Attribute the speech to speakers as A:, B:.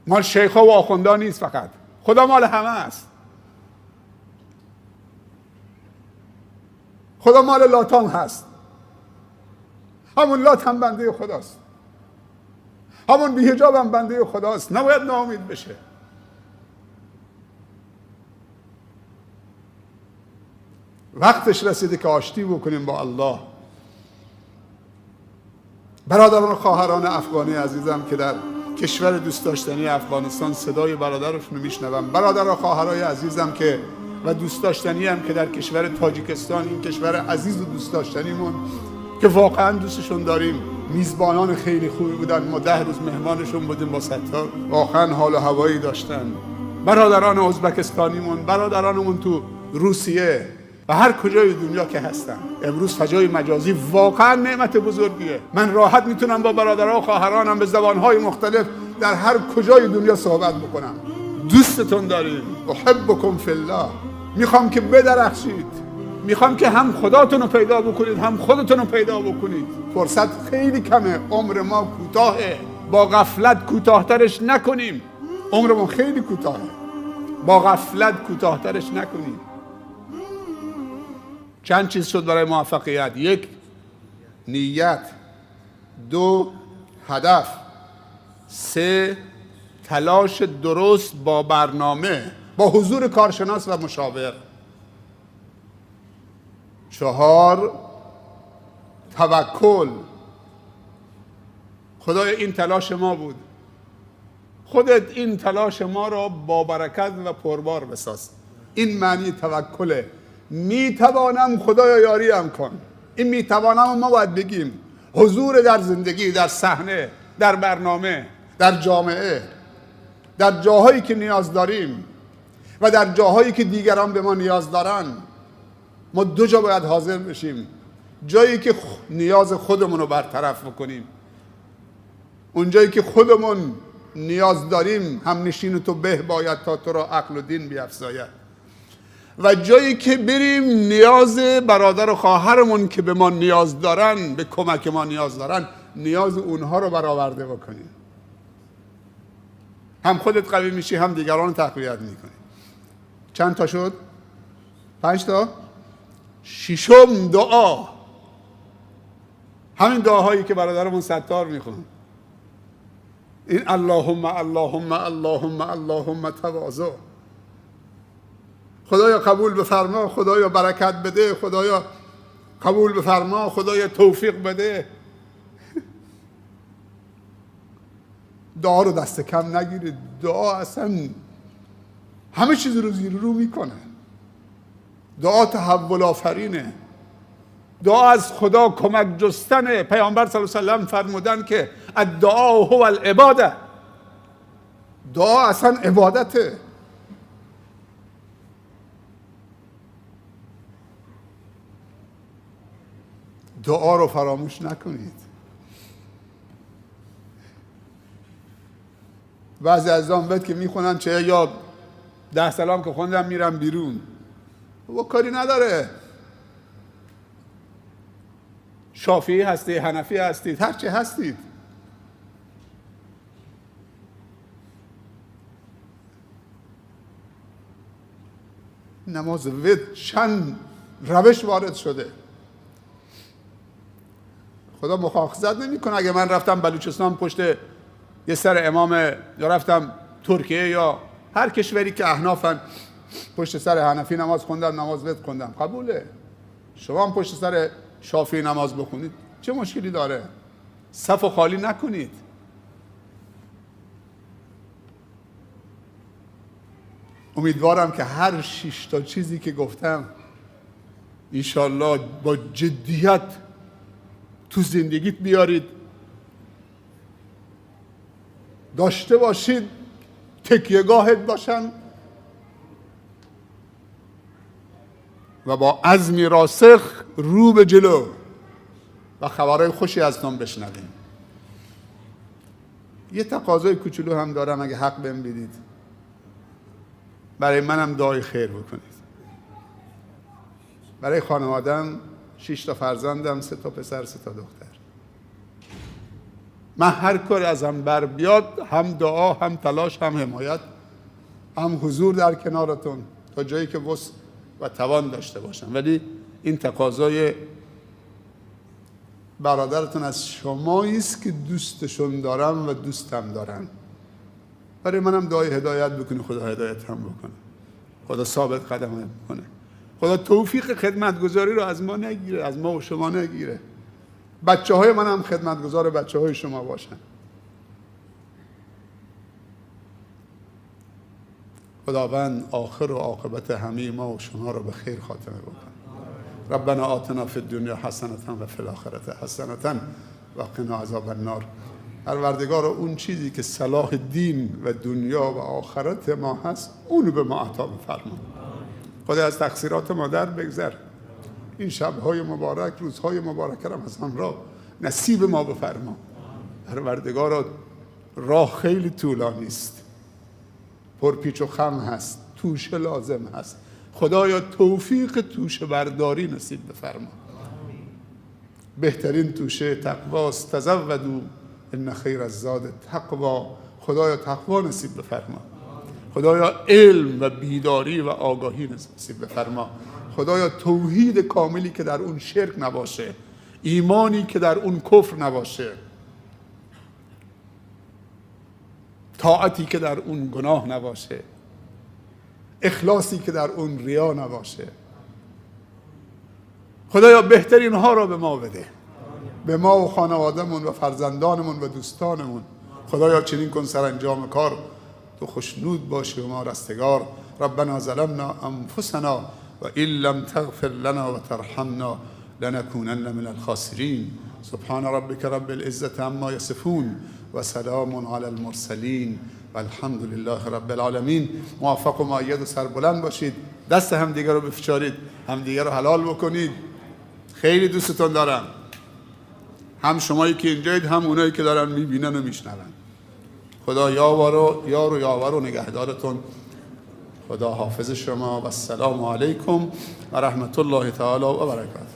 A: مال شیخا و آخوندا نیست، فقط خدا مال همه است. خدا مال لاتام هست. همون لات هم بنده خداست، همون بی‌حجاب هم بنده خداست. نباید ناامید بشه. وقتش رسیده که آشتی بکنیم با الله. برادران و خواهران افغانی عزیزم که در کشور دوست داشتنی افغانستان صدای برادرشون رو میشنوم، برادر و خواهرای عزیزم که و دوست داشتنی هم که در کشور تاجیکستان، این کشور عزیز و دوست داشتنیمون که واقعا دوستشون داریم، میزبانان خیلی خوبی بودن، ما 10 روز مهمانشون بودیم با ستار، واقعا حال و هوایی داشتن. برادران ازبکستانیمون، برادرانمون تو روسیه و هر کجای دنیا که هستن، امروز فضای مجازی واقعا نعمت بزرگیه. من راحت میتونم با برادرها و خواهرانم به زبانهای مختلف در هر کجای دنیا صحبت بکنم. دوستتون داریم، احبکم فی الله. میخوام که بدرخشید، میخوام که هم خداتون رو پیدا بکنید هم خودتون رو پیدا بکنید. فرصت خیلی کمه، عمر ما کوتاهه، با غفلت کوتاهترش نکنیم. عمرمون خیلی کوتاهه، با غفلت کوتاهترش نکنیم. چند چیز شد برای موفقیت؟ 1 نیت، 2 هدف، 3 تلاش درست با برنامه، با حضور کارشناس و مشاور، 4 توکل. خدای این تلاش ما بود، خودت این تلاش ما را با برکت و پربار بساز. این معنی توکله. میتوانم خدایا یاریم کن. این میتوانم ما باید بگیم. حضور در زندگی، در صحنه، در برنامه، در جامعه، در جاهایی که نیاز داریم و در جاهایی که دیگران به ما نیاز دارن، ما 2 جا باید حاضر بشیم. جایی که نیاز خودمون رو برطرف بکنیم، اون جایی که خودمون نیاز داریم، هم نشین تو به باید تا تو را عقل و دین بیفزاید. و جایی که بریم نیاز برادر و خواهرمون که به ما نیاز دارن، به کمک ما نیاز دارن، نیاز اونها رو برآورده بکنیم. هم خودت قوی میشی هم دیگران رو تقویت میکنی. چند تا شد؟ 5 تا؟ 6م دعا. همین دعاهایی که برادرمون ستار میخون. این اللهم اللهم اللهم اللهم تواضع. خدایا قبول بفرما، خدایا برکت بده، خدایا قبول بفرما، خدایا توفیق بده. دعا رو دست کم نگیرید. دعا اصلا همه چیز رو زیر رو میکنه. دعا تحول آفرینه. دعا از خدا کمک جستنه. پیامبر صلی الله علیه و سلم فرمودن که الدعاء هو العباده. دعا اصلا عبادته. دعا رو فراموش نکنید. بعضی از آن که میخونن چه یا 10 سلام که خوندم میرم بیرون، و کاری نداره. شافعی هستی، حنفی هستید، هر چی هستید، نماز ود چند روش وارد شده. خدا مؤاخذت نمیکنه اگه من رفتم بلوچستان پشت یه سر امام، یا رفتم ترکیه یا هر کشوری که احنافن پشت سر حنفی نماز خوندم، نماز ود خوندم، قبوله. شما هم پشت سر شافعی نماز بخونید، چه مشکلی داره؟ صف خالی نکنید. امیدوارم که هر 6 تا چیزی که گفتم انشالله با جدیت تو زندگیت بیارید، داشته باشید، تکیهگاهت باشن و با عزمی راسخ رو به جلو و خبرهای خوشی از تون بشنویم. یه تقاضای کوچولو هم دارم، اگه حق بهم بدید برای منم دعای خیر بکنید. برای خانوادم 6 تا فرزندم، 3 تا پسر 3 تا دختر. من هر کاری از هم بر بیاد، هم دعا، هم تلاش، هم حمایت، هم حضور در کنارتون تا جایی که وسع و توان داشته باشم. ولی این تقاضای برادرتون از شمایی است که دوستشون دارم و دوستم دارن. برای منم دعای هدایت بکنه، خدا هدایت هم بکنه، خدا ثابت قدم هم بکنه، خدا توفیق خدمتگزاری رو از ما نگیره، از ما و شما نگیره. بچه های من هم خدمتگزار بچه های شما باشن. خداوند آخر و عاقبت همه ما و شما رو به خیر خاتمه بکنه. ربنا آتنا فی الدنیا حسنة و فی الآخرة حسنة و قنا عذاب النار. پروردگار، اون چیزی که صلاح دین و دنیا و آخرت ما هست اونو به ما عطا بفرما. خدا از تقصیرات ما در بگذر. این شب‌های مبارک، روزهای مبارک رو از همراه نصیب ما بفرما. پروردگار، راه خیلی طولانی است، پرپیچ و خم هست، توشه لازم هست. خدایا توفیق توشه برداری نصیب بفرما. بهترین توشه تقواست. تزودوا ان خیر الزاد تقوا. خدایا تقوا نصیب بفرما. خدایا علم و بیداری و آگاهی نصیب بفرما. خدایا توحید کاملی که در اون شرک نباشه، ایمانی که در اون کفر نباشه، طاعتی که در اون گناه نباشه، اخلاصی که در اون ریا نباشه. خدایا بهترین ها را به ما بده، به ما و خانوادهمون و فرزندانمون و دوستانمون. خدایا چنین کن سرانجام کار تو خوشنود باشی و ما رستگار. ربنا ظلمنا انفسنا و ان لم تغفر لنا و ترحمنا لنكونن من الخاسرین. سبحان ربك رب العزة عما يصفون و سلام علی المرسلین و الحمد لله رب العالمین. موفق و مؤید و سربلند باشید. دست همدیگه رو بفشارید، همدیگه رو حلال بکنید. خیلی دوستتون دارم، هم شمایی که اینجایید، هم اونایی که دارن میبینن و میشنون. خدا یار و یاور و نگهدارتون. خدا حافظ شما و السلام علیکم و رحمت الله تعالی و برکاته.